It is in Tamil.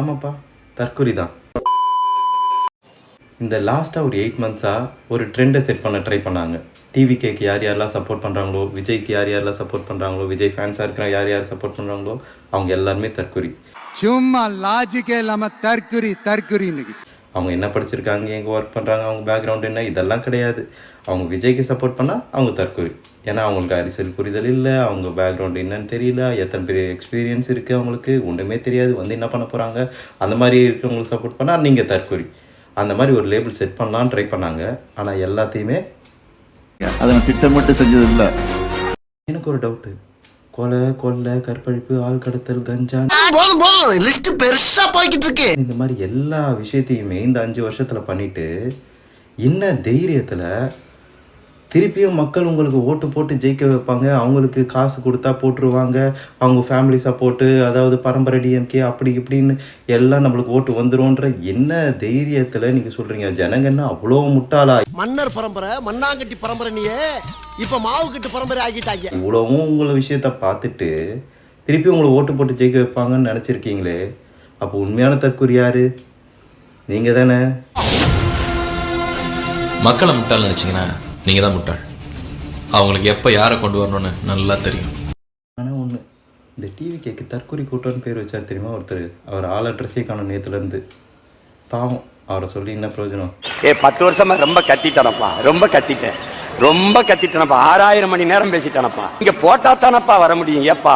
ஆமாப்பா, தற்குறி தான். இந்த லாஸ்ட்டாக ஒரு 8 months ஒரு ட்ரெண்டை செட் பண்ண ட்ரை பண்ணாங்க. டிவிகேக்கு யார் யாரெல்லாம் சப்போர்ட் பண்ணுறாங்களோ, விஜய்க்கு யார் யாரெல்லாம் சப்போர்ட் பண்ணுறாங்களோ, விஜய் ஃபேன்ஸாக இருக்கிற யார் யார் சப்போர்ட் பண்ணுறாங்களோ அவங்க எல்லாருமே தற்குறி. சும்மா லாஜிக்கே இல்லாமல் தற்குறி. அவங்க என்ன படிச்சிருக்காங்க, எங்கே ஒர்க் பண்ணுறாங்க, அவங்க பேக்ரவுண்ட் என்ன, இதெல்லாம் கிடையாது. அவங்க விஜய்க்கு சப்போர்ட் பண்ணால் அவங்க தற்குறி. ஏன்னா அவங்களுக்கு அரசியல் புரிதல் இல்லை, அவங்க பேக்ரவுண்ட் என்னன்னு தெரியல, எத்தனை பெரிய எக்ஸ்பீரியன்ஸ் இருக்குது அவங்களுக்கு, ஒன்றுமே தெரியாது, வந்து என்ன பண்ண போகிறாங்க, அந்த மாதிரி இருக்கிறவங்களுக்கு சப்போர்ட் பண்ணால் நீங்கள் தற்குறி. அந்த மாதிரி ஒரு லேபிள் செட் பண்ணலான்னு ட்ரை பண்ணாங்க. ஆனால் எல்லாத்தையுமே அதை திட்டமிட்டு செஞ்சது இல்லை. எனக்கு ஒரு டவுட்டு, கொலை கற்பழிப்பு, ஆள் கடத்தல், கஞ்சா, லிஸ்ட் பெருசா போய்கிட்டு இருக்கு. இந்த மாதிரி எல்லா விஷயத்தையுமே இந்த 5 வருஷத்தில் பண்ணிட்டு என்ன தைரியத்தில் திருப்பியும் மக்கள் உங்களுக்கு ஓட்டு போட்டு ஜெயிக்க வைப்பாங்க, அவங்களுக்கு காசு கொடுத்தா போட்டுருவாங்க, அவங்க ஃபேமிலி சப்போர்ட்டு, அதாவது பரம்பரை டிஎம்கே அப்படி இப்படின்னு எல்லாம் நம்மளுக்கு ஓட்டு வந்துடும்ன்ற என்ன தைரியத்தில் நீங்கள் சொல்கிறீங்க? ஜனங்கன்னா அவ்வளோ முட்டாளா? மன்னர் பரம்பரை, மண்ணாங்கட்டி பரம்பரை, நீயே இப்ப மாவு கட்டு பரம்பரை ஆகிட்டாங்க. இவ்வளவும் உங்களை விஷயத்த பார்த்துட்டு திருப்பி உங்களை ஓட்டு போட்டு ஜெயிக்க வைப்பாங்கன்னு நினச்சிருக்கீங்களே, அப்போ உண்மையான தற்குறி யாரு? நீங்கள் தானே. மக்களை முட்டாள் நினைச்சிங்கன்னா நீங்கள் தான் முட்டாள். அவங்களுக்கு எப்போ யாரை கொண்டு வரணும்னு நல்லா தெரியும். ஆனால் ஒன்று, இந்த டிவிகேக்கு தற்குறி கூட்டம்னு பேர் வச்சார் தெரியுமா ஒருத்தர்? அவர் ஆள் அட்ரஸே காணும் நேற்றுலேருந்து. பாவம், அவரை சொல்லி என்ன பிரயோஜனம்? 10 வருஷமா ரொம்ப கத்திட்டேனப்பா, ரொம்ப கத்திட்டேனப்பா, 6000 மணி நேரம் பேசிட்டேனப்பா. இங்க போட்டா தானப்பா வர முடியும். ஏப்பா